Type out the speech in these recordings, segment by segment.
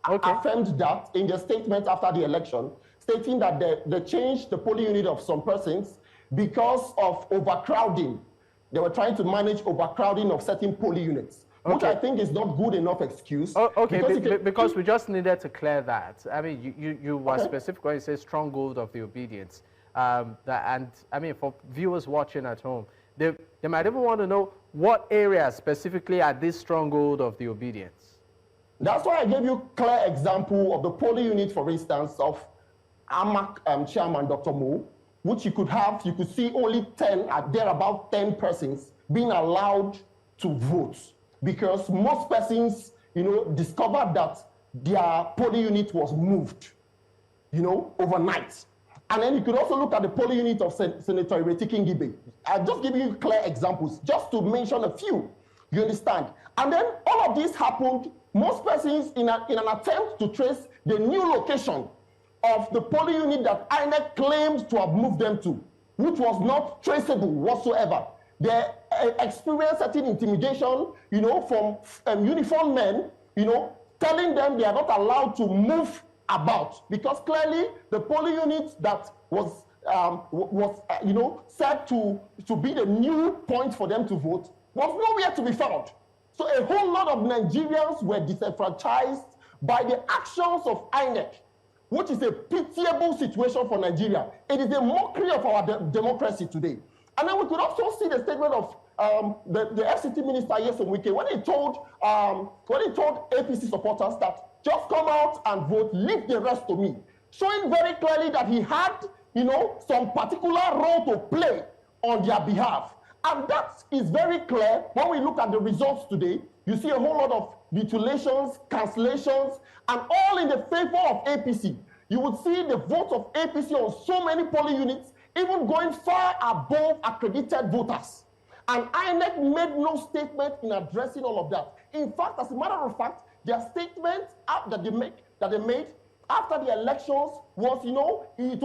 affirmed that in their statement after the election, stating that they changed the polling unit of some persons because of overcrowding. They were trying to manage overcrowding of certain polling units, which I think is not good enough excuse. Because we just needed to clear that. I mean, you were specific when you say stronghold of the obedience. And I mean, for viewers watching at home, they might even want to know what areas specifically are this stronghold of the obedience. That's why I gave you clear example of the polling unit, for instance, of AMAC chairman, Dr. Mo, which you could see only 10, there about 10 persons being allowed to vote, because most persons, discovered that their polling unit was moved, overnight. And then you could also look at the polling unit of Senator Ireti Kingibe. I'll just give you clear examples, just to mention a few. You understand? And then all of this happened, most persons in an attempt to trace the new location of the polling unit that INEC claims to have moved them to, which was not traceable whatsoever. They experienced certain intimidation, from uniformed men, telling them they are not allowed to move about, because clearly the polling unit that was said to be the new point for them to vote was nowhere to be found. So a whole lot of Nigerians were disenfranchised by the actions of INEC, which is a pitiable situation for Nigeria. It is a mockery of our democracy today. And then we could also see the statement of the FCT minister yesterday when he told APC supporters that just come out and vote, leave the rest to me, showing very clearly that he had, some particular role to play on their behalf. And that is very clear when we look at the results today. You see a whole lot of mutilations, cancellations, and all in the favor of APC. You would see the votes of APC on so many polling units even going far above accredited voters. And INEC made no statement in addressing all of that. In fact, as a matter of fact, their statement that they made after the elections was, it's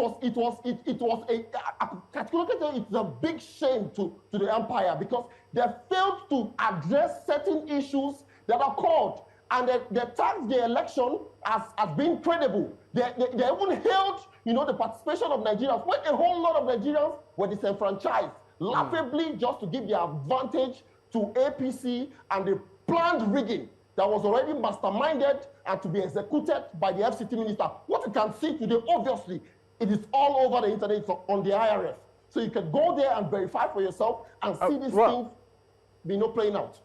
a big shame to the empire, because they failed to address certain issues that occurred, and they tagged the election as being credible. They even hailed, the participation of Nigerians, when a whole lot of Nigerians were disenfranchised, laughably just to give their advantage to APC and the planned rigging that was already masterminded and to be executed by the FCT minister. What you can see today, obviously, it is all over the internet, it's on the IRF. So you can go there and verify for yourself and see these things playing out.